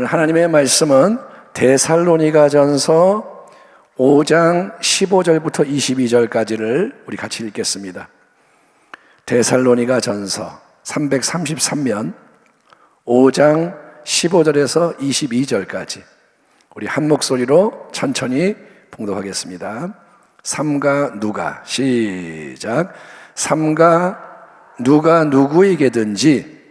오늘 하나님의 말씀은 데살로니가전서 5장 15절부터 22절까지를 우리 같이 읽겠습니다. 데살로니가전서 333면 5장 15절에서 22절까지 우리 한 목소리로 천천히 봉독하겠습니다. 삼가 누가 시작. 삼가 누가 누구에게든지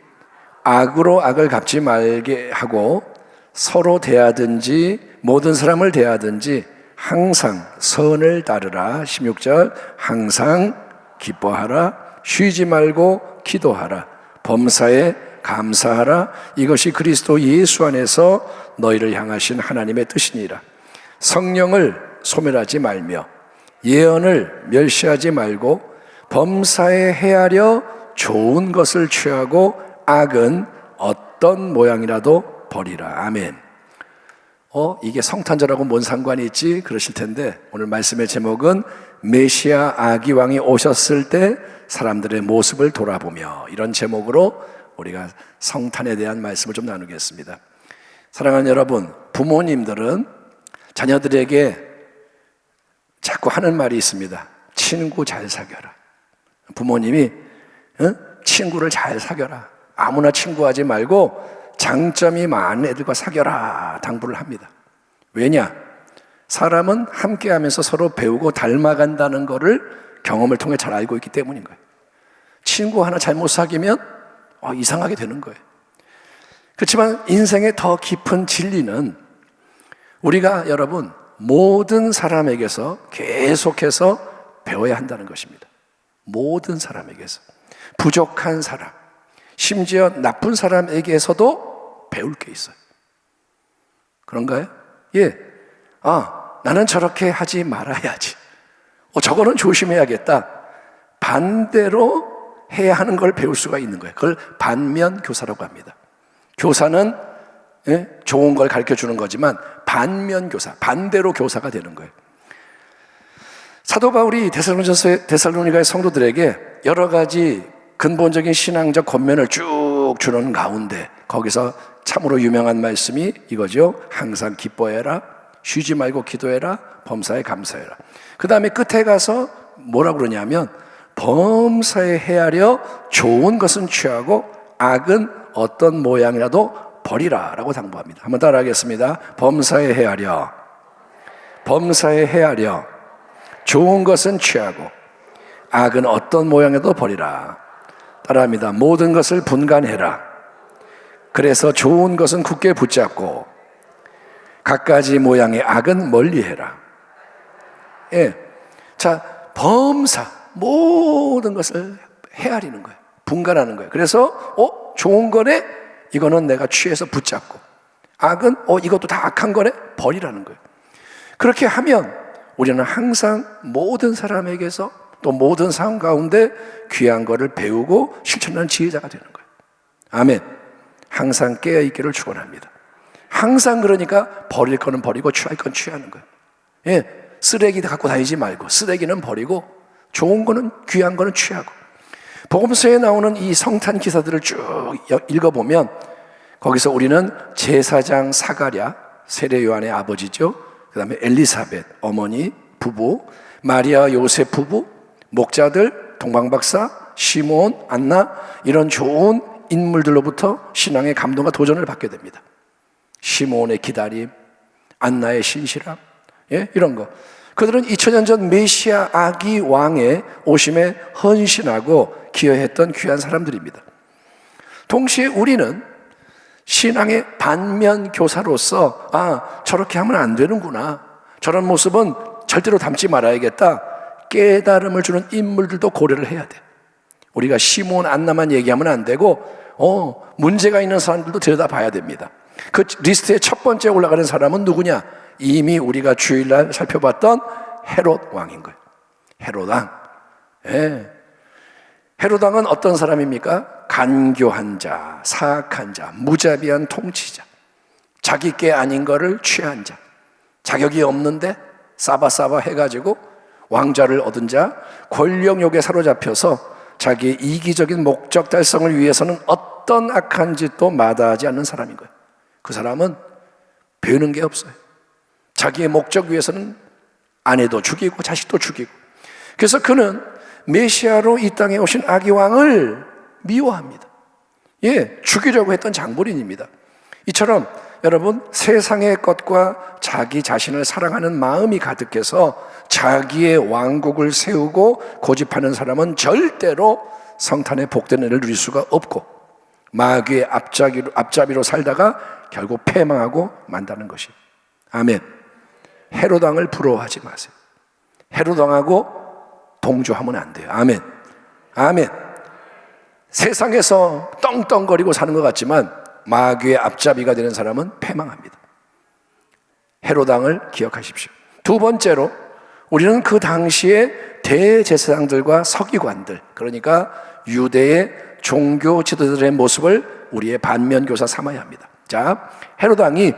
악으로 악을 갚지 말게 하고 서로 대하든지 모든 사람을 대하든지 항상 선을 따르라. 16절 항상 기뻐하라. 쉬지 말고 기도하라. 범사에 감사하라. 이것이 그리스도 예수 안에서 너희를 향하신 하나님의 뜻이니라. 성령을 소멸하지 말며 예언을 멸시하지 말고 범사에 헤아려 좋은 것을 취하고 악은 어떤 모양이라도 버리라. 아멘. 이게 성탄절하고 뭔 상관이 있지? 그러실 텐데 오늘 말씀의 제목은 메시아 아기왕이 오셨을 때 사람들의 모습을 돌아보며, 이런 제목으로 우리가 성탄에 대한 말씀을 좀 나누겠습니다. 사랑하는 여러분, 부모님들은 자녀들에게 자꾸 하는 말이 있습니다. 친구 잘 사귀어라. 부모님이 친구를 잘 사귀어라. 아무나 친구하지 말고 장점이 많은 애들과 사귀어라 당부를 합니다. 왜냐? 사람은 함께하면서 서로 배우고 닮아간다는 것을 경험을 통해 잘 알고 있기 때문인 거예요. 친구 하나 잘못 사귀면 이상하게 되는 거예요. 그렇지만 인생의 더 깊은 진리는 우리가 여러분 모든 사람에게서 계속해서 배워야 한다는 것입니다. 모든 사람에게서, 부족한 사람, 심지어 나쁜 사람에게서도 배울 게 있어요. 그런가요? 예. 나는 저렇게 하지 말아야지. 저거는 조심해야겠다. 반대로 해야 하는 걸 배울 수가 있는 거예요. 그걸 반면교사라고 합니다. 교사는 좋은 걸 가르쳐 주는 거지만 반면교사, 반대로 교사가 되는 거예요. 사도 바울이 데살로니가의 성도들에게 여러 가지 근본적인 신앙적 권면을 쭉 주는 가운데 거기서 참으로 유명한 말씀이 이거죠. 항상 기뻐해라. 쉬지 말고 기도해라. 범사에 감사해라. 그 다음에 끝에 가서 뭐라고 그러냐면 범사에 헤아려 좋은 것은 취하고 악은 어떤 모양이라도 버리라 라고 당부합니다. 한번 따라 하겠습니다. 범사에 헤아려, 범사에 헤아려 좋은 것은 취하고 악은 어떤 모양이라도 버리라. 따라합니다. 모든 것을 분간해라. 그래서 좋은 것은 굳게 붙잡고 갖가지 모양의 악은 멀리해라. 예. 자, 범사, 모든 것을 헤아리는 거예요. 분간하는 거예요. 그래서 좋은 거네? 이거는 내가 취해서 붙잡고, 악은 이것도 다 악한 거네? 버리라는 거예요. 그렇게 하면 우리는 항상 모든 사람에게서 또 모든 상황 가운데 귀한 거를 배우고 실천하는 지혜자가 되는 거예요. 아멘. 항상 깨어있기를 축원합니다. 항상 그러니까 버릴 거는 버리고 취할 건 취하는 거예요. 예, 쓰레기 갖고 다니지 말고 쓰레기는 버리고 좋은 거는, 귀한 거는 취하고. 복음서에 나오는 이 성탄 기사들을 쭉 읽어보면 거기서 우리는 제사장 사가랴, 세례 요한의 아버지죠. 그 다음에 엘리사벳 어머니 부부, 마리아 요셉 부부, 목자들, 동방박사, 시몬, 안나, 이런 좋은 인물들로부터 신앙의 감동과 도전을 받게 됩니다. 시몬의 기다림, 안나의 신실함, 이런 거. 그들은 2000년 전 메시아 아기 왕의 오심에 헌신하고 기여했던 귀한 사람들입니다. 동시에 우리는 신앙의 반면 교사로서 저렇게 하면 안 되는구나, 저런 모습은 절대로 닮지 말아야겠다, 깨달음을 주는 인물들도 고려를 해야 돼. 우리가 시몬, 안나만 얘기하면 안 되고 문제가 있는 사람들도 들여다봐야 됩니다. 그 리스트에 첫 번째 올라가는 사람은 누구냐? 이미 우리가 주일날 살펴봤던 헤롯 왕인 거예요. 헤롯 왕. 헤롯 왕은 어떤 사람입니까? 간교한 자, 사악한 자, 무자비한 통치자, 자기 게 아닌 거를 취한 자, 자격이 없는데 싸바싸바 해가지고 왕좌를 얻은 자, 권력욕에 사로잡혀서 자기의 이기적인 목적 달성을 위해서는 어떤 악한 짓도 마다하지 않는 사람인 거예요. 그 사람은 배우는 게 없어요. 자기의 목적 위해서는 아내도 죽이고 자식도 죽이고. 그래서 그는 메시아로 이 땅에 오신 아기 왕을 미워합니다. 죽이려고 했던 장본인입니다. 이처럼 여러분, 세상의 것과 자기 자신을 사랑하는 마음이 가득해서 자기의 왕국을 세우고 고집하는 사람은 절대로 성탄의 복된 은혜를 누릴 수가 없고 마귀의 앞잡이로 살다가 결국 패망하고 만다는 것이. 아멘. 헤롯 왕을 부러워하지 마세요. 헤롯 왕하고 동조하면 안 돼요. 아멘. 아멘. 세상에서 떵떵거리고 사는 것 같지만 마귀의 앞잡이가 되는 사람은 패망합니다. 헤롯 왕을 기억하십시오. 두 번째로, 우리는 그 당시에 대제사장들과 서기관들, 그러니까 유대의 종교 지도자들의 모습을 우리의 반면교사 삼아야 합니다. 자, 헤롯 왕이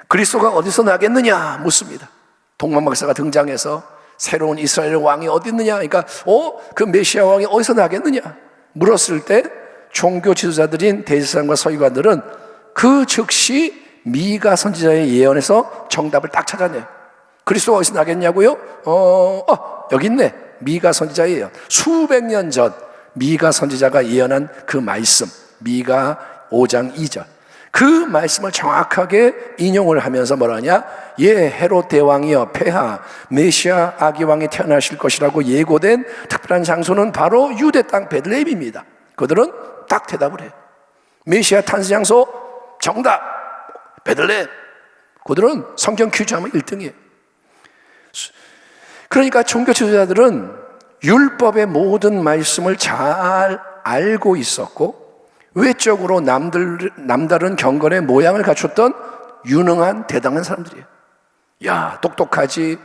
그리스도가 어디서 나겠느냐 묻습니다. 동방 박사가 등장해서 새로운 이스라엘 왕이 어디 있느냐, 그러니까 그 메시아 왕이 어디서 나겠느냐 물었을 때 종교 지도자들인 대제사장과 서기관들은 그 즉시 미가 선지자의 예언에서 정답을 딱 찾아내요. 그리스도가 어디서 나겠냐고요? 여기 있네. 미가 선지자의 예언. 수백 년 전 미가 선지자가 예언한 그 말씀, 미가 5장 2절. 그 말씀을 정확하게 인용을 하면서 뭐라 하냐? 헤롯 대왕이여 폐하, 메시아 아기 왕이 태어나실 것이라고 예고된 특별한 장소는 바로 유대 땅 베들레헴입니다. 그들은 딱 대답을 해요. 메시아 탄생 장소 정답 베들레헴. 그들은 성경 퀴즈하면 1등이에요. 그러니까 종교 지도자들은 율법의 모든 말씀을 잘 알고 있었고 외적으로 남다른 경건의 모양을 갖췄던 유능한 대단한 사람들이에요. 똑똑하지,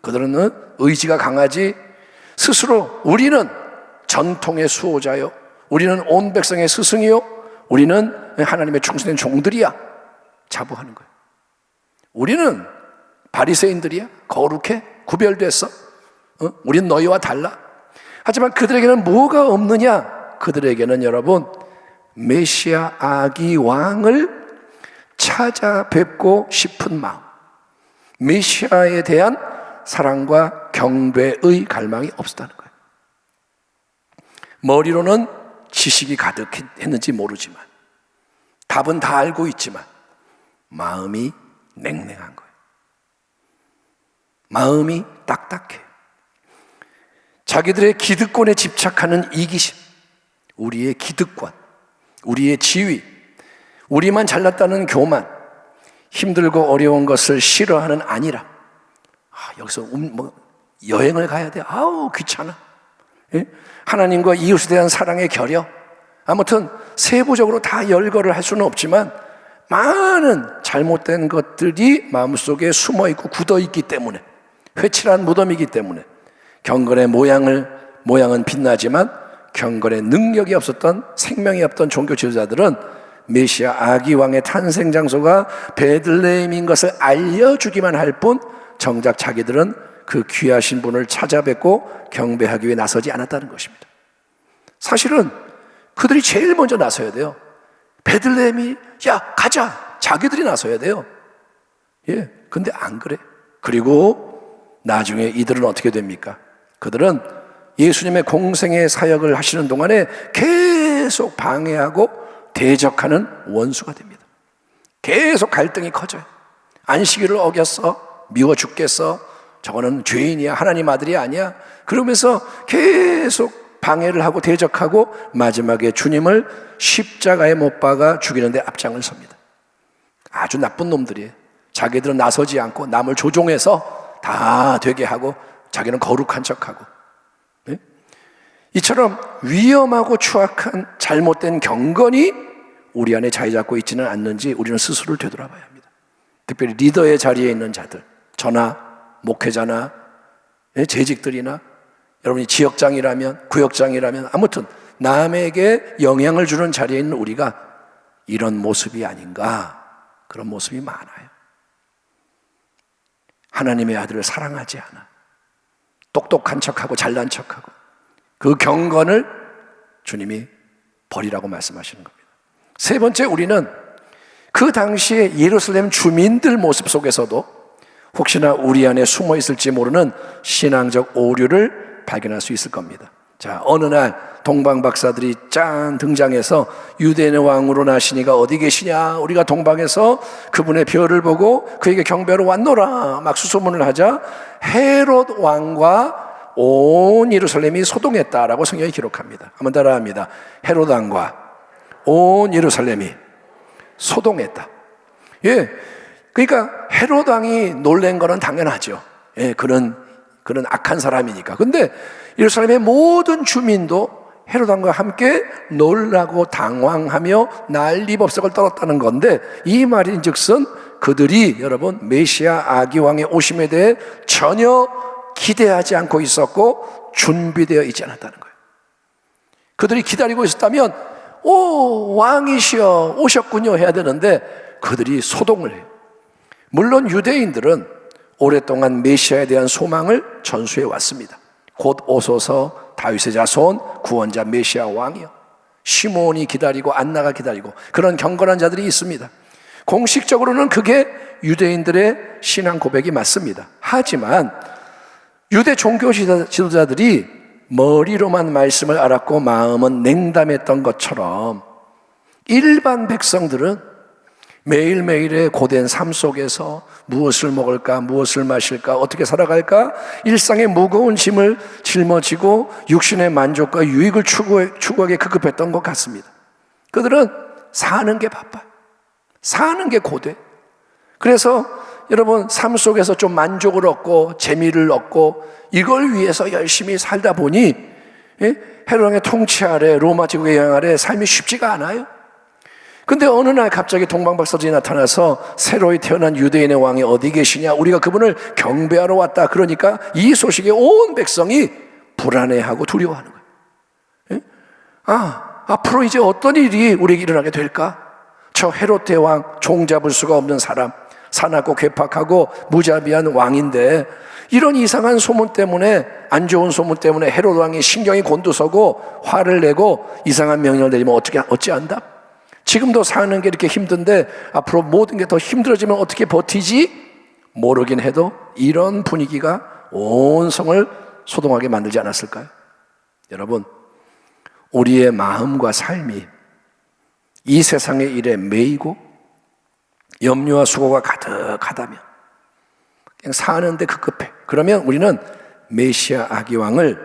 그들은 의지가 강하지, 스스로 우리는 전통의 수호자요, 우리는 온 백성의 스승이요, 우리는 하나님의 충성된 종들이야 자부하는 거예요. 우리는 바리새인들이야, 거룩해, 구별됐어, 우린 너희와 달라. 하지만 그들에게는 뭐가 없느냐? 그들에게는 여러분, 메시아 아기 왕을 찾아뵙고 싶은 마음, 메시아에 대한 사랑과 경배의 갈망이 없었다는 거예요. 머리로는 지식이 가득했는지 모르지만, 답은 다 알고 있지만 마음이 냉랭한 거예요. 마음이 딱딱해요. 자기들의 기득권에 집착하는 이기심, 우리의 기득권, 우리의 지위, 우리만 잘났다는 교만, 힘들고 어려운 것을 싫어하는 안일함. 여기서 여행을 가야 돼. 귀찮아. 하나님과 이웃에 대한 사랑의 결여. 아무튼 세부적으로 다 열거를 할 수는 없지만 많은 잘못된 것들이 마음속에 숨어있고 굳어있기 때문에, 회칠한 무덤이기 때문에 경건의 모양은 빛나지만 경건의 능력이 없었던, 생명이 없던 종교 지도자들은 메시아 아기 왕의 탄생 장소가 베들레헴인 것을 알려주기만 할 뿐 정작 자기들은 그 귀하신 분을 찾아뵙고 경배하기 위해 나서지 않았다는 것입니다. 사실은 그들이 제일 먼저 나서야 돼요. 베들레헴이 가자, 자기들이 나서야 돼요. 근데 안 그래. 그리고 나중에 이들은 어떻게 됩니까? 그들은 예수님의 공생의 사역을 하시는 동안에 계속 방해하고 대적하는 원수가 됩니다. 계속 갈등이 커져요. 안식일을 어겼어? 미워 죽겠어? 저거는 죄인이야, 하나님 아들이 아니야? 그러면서 계속 방해를 하고 대적하고 마지막에 주님을 십자가에 못 박아 죽이는데 앞장을 섭니다. 아주 나쁜 놈들이에요. 자기들은 나서지 않고 남을 조종해서 다 되게 하고 자기는 거룩한 척하고. 이처럼 위험하고 추악한 잘못된 경건이 우리 안에 자리 잡고 있지는 않는지 우리는 스스로를 되돌아봐야 합니다. 특별히 리더의 자리에 있는 자들, 저나 목회자나 재직들이나 여러분이 지역장이라면, 구역장이라면, 아무튼 남에게 영향을 주는 자리에 있는 우리가 이런 모습이 아닌가, 그런 모습이 많아요. 하나님의 아들을 사랑하지 않아. 똑똑한 척하고 잘난 척하고 그 경건을 주님이 버리라고 말씀하시는 겁니다. 세 번째, 우리는 그 당시에 예루살렘 주민들 모습 속에서도 혹시나 우리 안에 숨어 있을지 모르는 신앙적 오류를 발견할 수 있을 겁니다. 자, 어느 날 동방 박사들이 짠 등장해서 유대인의 왕으로 나시니가 어디 계시냐, 우리가 동방에서 그분의 별을 보고 그에게 경배하러 왔노라 막 수소문을 하자 헤롯 왕과 온 예루살렘이 소동했다라고 성경이 기록합니다. 한번 따라합니다. 헤롯 왕과 온 예루살렘이 소동했다. 예, 그러니까 헤롯 왕이 놀란 거는 당연하죠. 예, 그런 악한 사람이니까. 근데 예루살렘의 모든 주민도 헤롯 왕과 함께 놀라고 당황하며 난리법석을 떨었다는 건데, 이 말인즉슨 그들이 여러분 메시아 아기 왕의 오심에 대해 전혀 기대하지 않고 있었고 준비되어 있지 않았다는 거예요. 그들이 기다리고 있었다면 오, 왕이시여 오셨군요 해야 되는데 그들이 소동을 해요. 물론 유대인들은 오랫동안 메시아에 대한 소망을 전수해 왔습니다. 곧 오소서 다윗의 자손 구원자 메시아 왕이요, 시몬이 기다리고 안나가 기다리고 그런 경건한 자들이 있습니다. 공식적으로는 그게 유대인들의 신앙 고백이 맞습니다. 하지만 유대 종교 지도자들이 머리로만 말씀을 알았고 마음은 냉담했던 것처럼 일반 백성들은 매일매일의 고된 삶 속에서 무엇을 먹을까, 무엇을 마실까, 어떻게 살아갈까, 일상의 무거운 짐을 짊어지고 육신의 만족과 유익을 추구하기에 급급했던 것 같습니다. 그들은 사는 게 바빠요. 사는 게 고돼. 그래서 여러분 삶 속에서 좀 만족을 얻고 재미를 얻고 이걸 위해서 열심히 살다 보니 헤롯 왕의 통치 아래, 로마 제국의 영향 아래 삶이 쉽지가 않아요. 근데 어느 날 갑자기 동방박사들이 나타나서 새로이 태어난 유대인의 왕이 어디 계시냐, 우리가 그분을 경배하러 왔다. 그러니까 이 소식에 온 백성이 불안해하고 두려워하는 거예요. 앞으로 이제 어떤 일이 우리에게 일어나게 될까? 저 헤롯 대왕, 종잡을 수가 없는 사람, 사납고 괴팍하고 무자비한 왕인데 이런 이상한 소문 때문에, 안 좋은 소문 때문에 헤롯 왕이 신경이 곤두서고 화를 내고 이상한 명령을 내리면 어찌한다? 지금도 사는 게 이렇게 힘든데 앞으로 모든 게 더 힘들어지면 어떻게 버티지? 모르긴 해도 이런 분위기가 온 성을 소동하게 만들지 않았을까요? 여러분, 우리의 마음과 삶이 이 세상의 일에 매이고 염려와 수고가 가득하다면, 그냥 사는데 급급해, 그러면 우리는 메시아 아기 왕을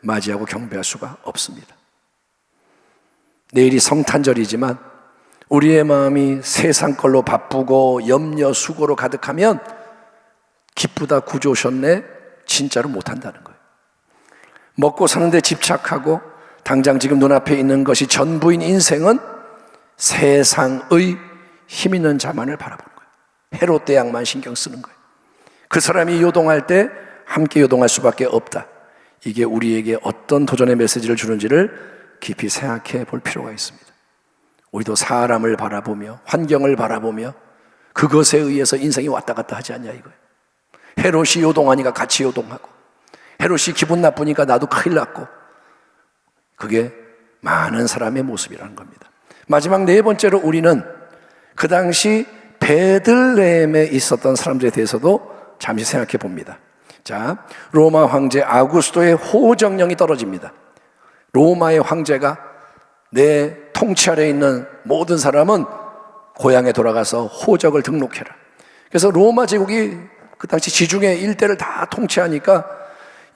맞이하고 경배할 수가 없습니다. 내일이 성탄절이지만 우리의 마음이 세상 걸로 바쁘고 염려 수고로 가득하면 기쁘다 구주 오셨네 진짜로 못한다는 거예요. 먹고 사는데 집착하고 당장 지금 눈앞에 있는 것이 전부인 인생은 세상의 힘 있는 자만을 바라보는 거예요. 헤롯 대왕만 신경 쓰는 거예요. 그 사람이 요동할 때 함께 요동할 수밖에 없다. 이게 우리에게 어떤 도전의 메시지를 주는지를 깊이 생각해 볼 필요가 있습니다. 우리도 사람을 바라보며 환경을 바라보며 그것에 의해서 인생이 왔다 갔다 하지 않냐 이거예요. 헤롯이 요동하니까 같이 요동하고, 헤롯이 기분 나쁘니까 나도 큰일 났고, 그게 많은 사람의 모습이라는 겁니다. 마지막 네 번째로 우리는 그 당시 베들레헴에 있었던 사람들에 대해서도 잠시 생각해 봅니다. 자, 로마 황제 아구스토의 호정령이 떨어집니다. 로마의 황제가 내 통치 아래에 있는 모든 사람은 고향에 돌아가서 호적을 등록해라. 그래서 로마 제국이 그 당시 지중해 일대를 다 통치하니까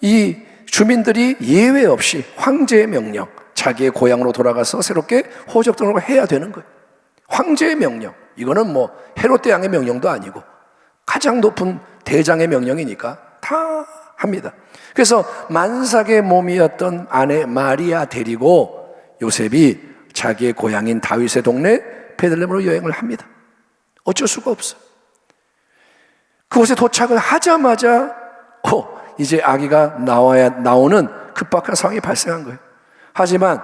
이 주민들이 예외 없이 황제의 명령, 자기의 고향으로 돌아가서 새롭게 호적 등록을 해야 되는 거예요. 황제의 명령, 이거는 뭐 헤롯 대왕의 명령도 아니고 가장 높은 대장의 명령이니까 다 합니다. 그래서 만삭의 몸이었던 아내 마리아 데리고 요셉이 자기의 고향인 다윗의 동네 베들레헴으로 여행을 합니다. 어쩔 수가 없어요. 그곳에 도착을 하자마자 이제 아기가 나오는 급박한 상황이 발생한 거예요. 하지만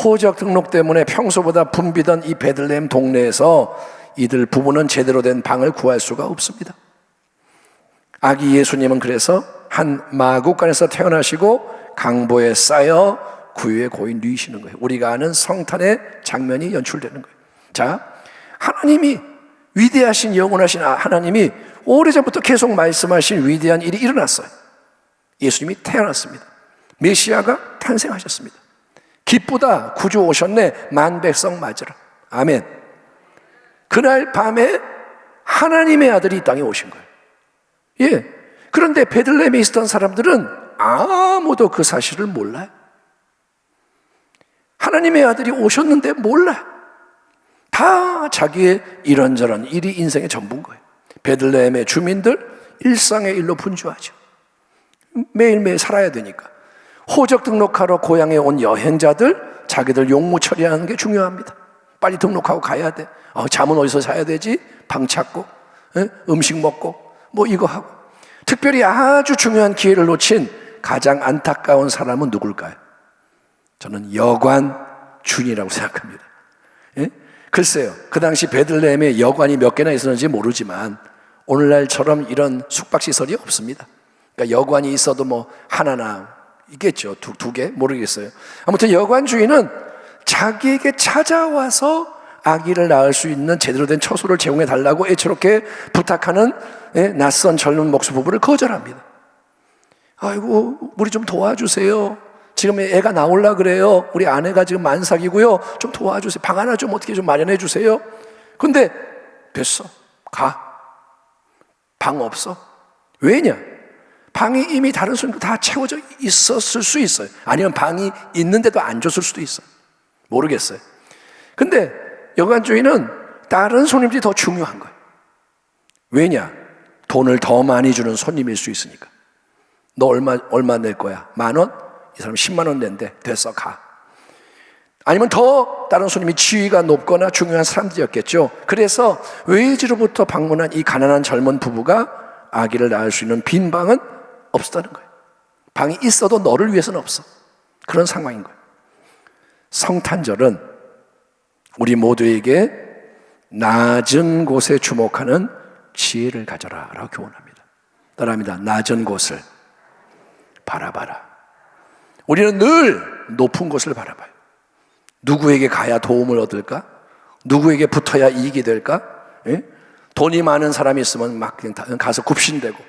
호적 등록 때문에 평소보다 붐비던 이 베들레헴 동네에서 이들 부부는 제대로 된 방을 구할 수가 없습니다. 아기 예수님은 그래서 한 마구간에서 태어나시고 강보에 쌓여 구유에 고이 누이시는 거예요. 우리가 아는 성탄의 장면이 연출되는 거예요. 자, 하나님이 위대하신 영원하신 하나님이 오래전부터 계속 말씀하신 위대한 일이 일어났어요. 예수님이 태어났습니다. 메시아가 탄생하셨습니다. 기쁘다, 구주 오셨네, 만백성 맞으라. 아멘. 그날 밤에 하나님의 아들이 이 땅에 오신 거예요. 예. 그런데 베들레헴에 있었던 사람들은 아무도 그 사실을 몰라요. 하나님의 아들이 오셨는데 몰라요. 다 자기의 이런저런 일이 인생의 전부인 거예요. 베들레헴의 주민들 일상의 일로 분주하죠. 매일매일 살아야 되니까. 호적 등록하러 고향에 온 여행자들 자기들 용무 처리하는 게 중요합니다. 빨리 등록하고 가야 돼. 잠은 어디서 자야 되지? 방 찾고, 음식 먹고, 뭐 이거 하고. 특별히 아주 중요한 기회를 놓친 가장 안타까운 사람은 누굴까요? 저는 여관준이라고 생각합니다. 예? 글쎄요, 그 당시 베들레헴에 여관이 몇 개나 있었는지 모르지만 오늘날처럼 이런 숙박시설이 없습니다. 그러니까 여관이 있어도 뭐 하나나 있겠죠. 두 개? 모르겠어요. 아무튼 여관 주인은 자기에게 찾아와서 아기를 낳을 수 있는 제대로 된 처소를 제공해 달라고 애처롭게 부탁하는 낯선 젊은 목수 부부를 거절합니다. 아이고, 우리 좀 도와주세요. 지금 애가 나올라 그래요. 우리 아내가 지금 만삭이고요. 좀 도와주세요. 방 하나 좀 어떻게 좀 마련해 주세요. 근데 됐어. 가. 방 없어. 왜냐? 방이 이미 다른 손님들 다 채워져 있었을 수 있어요. 아니면 방이 있는데도 안 줬을 수도 있어요. 모르겠어요. 근데 여관 주인은 다른 손님들이 더 중요한 거예요. 왜냐? 돈을 더 많이 주는 손님일 수 있으니까. 너 얼마 낼 거야? 10,000원? 이 사람 10만 원 낸대. 됐어, 가. 아니면 더 다른 손님이 지위가 높거나 중요한 사람들이었겠죠. 그래서 외지로부터 방문한 이 가난한 젊은 부부가 아기를 낳을 수 있는 빈 방은 없었다는 거예요. 방이 있어도 너를 위해서는 없어. 그런 상황인 거예요. 성탄절은 우리 모두에게 낮은 곳에 주목하는 지혜를 가져라 라고 교훈합니다. 따라합니다. 낮은 곳을 바라봐라. 우리는 늘 높은 곳을 바라봐요. 누구에게 가야 도움을 얻을까? 누구에게 붙어야 이익이 될까? 예? 돈이 많은 사람이 있으면 막 그냥 가서 굽신대고,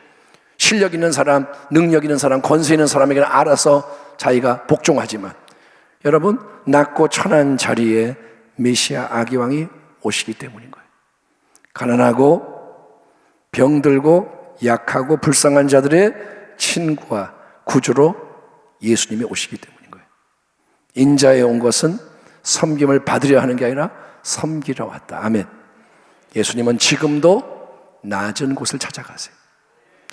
실력 있는 사람, 능력 있는 사람, 권세 있는 사람에게는 알아서 자기가 복종하지만, 여러분, 낮고 천한 자리에 메시아 아기왕이 오시기 때문인 거예요. 가난하고 병들고 약하고 불쌍한 자들의 친구와 구주로 예수님이 오시기 때문인 거예요. 인자에 온 것은 섬김을 받으려 하는 게 아니라 섬기러 왔다. 아멘. 예수님은 지금도 낮은 곳을 찾아가세요.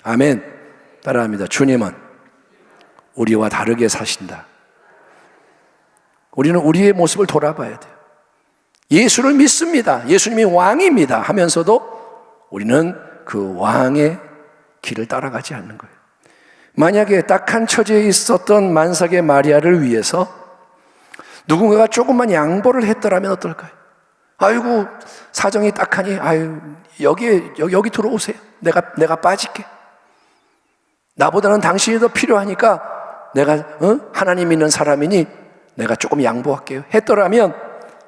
아멘. 따라합니다. 주님은 우리와 다르게 사신다. 우리는 우리의 모습을 돌아봐야 돼요. 예수를 믿습니다. 예수님이 왕입니다 하면서도 우리는 그 왕의 길을 따라가지 않는 거예요. 만약에 딱한 처지에 있었던 만삭의 마리아를 위해서 누군가가 조금만 양보를 했더라면 어떨까요? 아이고, 사정이 딱하니, 아유, 여기 들어오세요. 내가 빠질게. 나보다는 당신이 더 필요하니까 내가 하나님 믿는 사람이니 내가 조금 양보할게요. 했더라면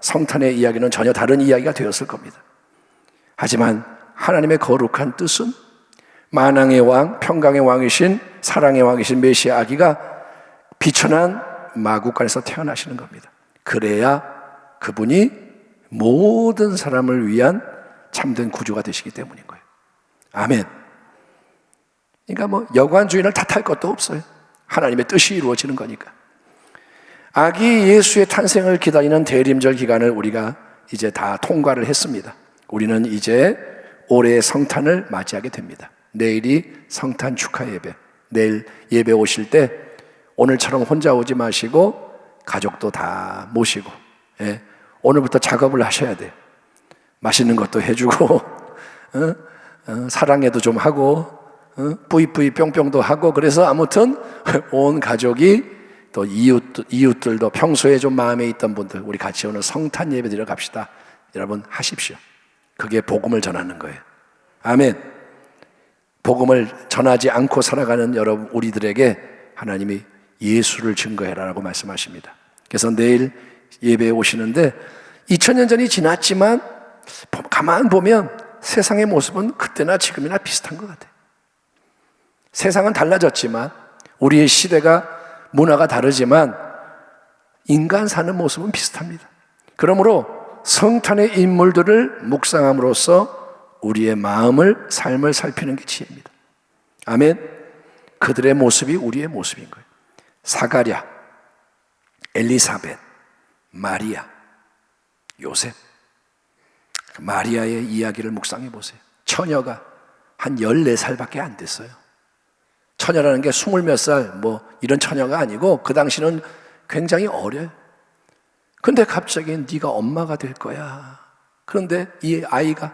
성탄의 이야기는 전혀 다른 이야기가 되었을 겁니다. 하지만 하나님의 거룩한 뜻은 만왕의 왕, 평강의 왕이신 사랑의 왕이신 메시아 아기가 비천한 마구간에서 태어나시는 겁니다. 그래야 그분이 모든 사람을 위한 참된 구주가 되시기 때문인 거예요. 아멘. 그러니까 뭐 여관 주인을 탓할 것도 없어요. 하나님의 뜻이 이루어지는 거니까. 아기 예수의 탄생을 기다리는 대림절 기간을 우리가 이제 다 통과를 했습니다. 우리는 이제 올해의 성탄을 맞이하게 됩니다. 내일이 성탄 축하 예배. 내일 예배 오실 때 오늘처럼 혼자 오지 마시고 가족도 다 모시고, 예, 오늘부터 작업을 하셔야 돼요. 맛있는 것도 해주고 사랑해도 좀 하고 뿌이뿌이 뿅뿅도 하고, 그래서 아무튼 온 가족이 또 이웃들도 평소에 좀 마음에 있던 분들 우리 같이 오늘 성탄 예배 드려 갑시다. 여러분 하십시오. 그게 복음을 전하는 거예요. 아멘. 복음을 전하지 않고 살아가는 여러분 우리들에게 하나님이 예수를 증거해라라고 말씀하십니다. 그래서 내일 예배에 오시는데 2000년 전이 지났지만 가만 보면 세상의 모습은 그때나 지금이나 비슷한 것 같아요. 세상은 달라졌지만, 우리의 시대가 문화가 다르지만 인간 사는 모습은 비슷합니다. 그러므로 성탄의 인물들을 묵상함으로써 우리의 마음을, 삶을 살피는 게 지혜입니다. 아멘. 그들의 모습이 우리의 모습인 거예요. 사가랴, 엘리사벳, 마리아, 요셉. 마리아의 이야기를 묵상해 보세요. 처녀가 한 14살밖에 안 됐어요. 처녀라는 게 20몇 살 이런 처녀가 아니고 그 당시는 굉장히 어려요. 근데 갑자기 네가 엄마가 될 거야. 그런데 이 아이가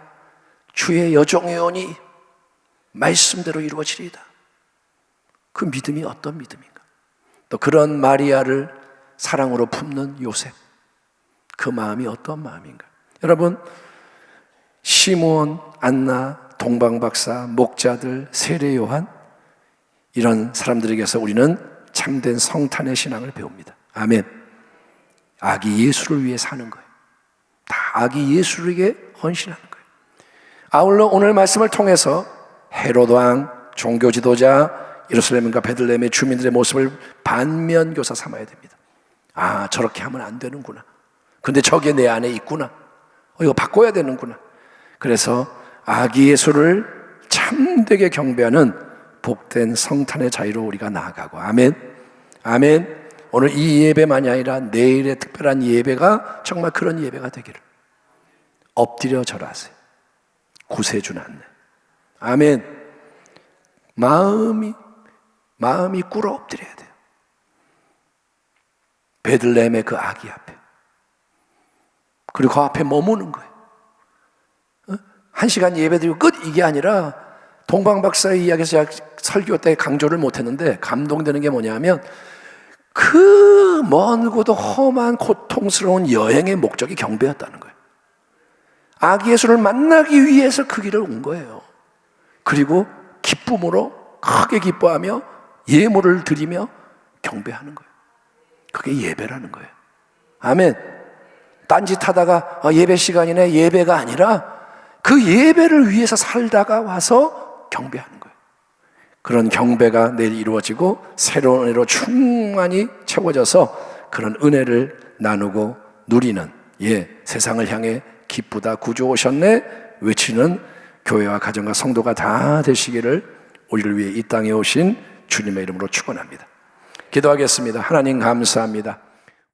주의 여종이오니 말씀대로 이루어지리이다. 그 믿음이 어떤 믿음인가? 또 그런 마리아를 사랑으로 품는 요셉, 그 마음이 어떤 마음인가? 여러분, 시므온, 안나, 동방박사, 목자들, 세례요한, 이런 사람들에게서 우리는 참된 성탄의 신앙을 배웁니다. 아멘. 아기 예수를 위해 사는 거예요. 다 아기 예수에게 헌신하는 거예요. 아울러 오늘 말씀을 통해서 헤롯 왕, 종교 지도자, 예루살렘과 베들레헴의 주민들의 모습을 반면교사 삼아야 됩니다. 아, 저렇게 하면 안 되는구나. 근데 저게 내 안에 있구나. 이거 바꿔야 되는구나. 그래서 아기 예수를 참되게 경배하는 복된 성탄의 자리로 우리가 나아가고, 아멘. 아멘. 오늘 이 예배만이 아니라 내일의 특별한 예배가 정말 그런 예배가 되기를. 엎드려 절하세요. 구세주 났네. 아멘. 마음이 꿇어 엎드려야 돼요. 베들레헴의 그 아기 앞에. 그리고 그 앞에 머무는 거예요. 1시간 예배드리고 끝, 이게 아니라 동방박사의 이야기에서 설교 때 강조를 못했는데 감동되는 게 뭐냐면, 그 멀고도 험한 고통스러운 여행의 목적이 경배였다는 거예요. 아기 예수를 만나기 위해서 그 길을 온 거예요. 그리고 기쁨으로 크게 기뻐하며 예물을 드리며 경배하는 거예요. 그게 예배라는 거예요. 아멘. 딴짓하다가 예배 시간이네, 예배가 아니라 그 예배를 위해서 살다가 와서 경배하는 거예요. 그런 경배가 내일 이루어지고 새로운 은혜로 충만히 채워져서 그런 은혜를 나누고 누리는, 세상을 향해 기쁘다 구주 오셨네 외치는 교회와 가정과 성도가 다 되시기를 우리를 위해 이 땅에 오신 주님의 이름으로 축원합니다. 기도하겠습니다. 하나님 감사합니다.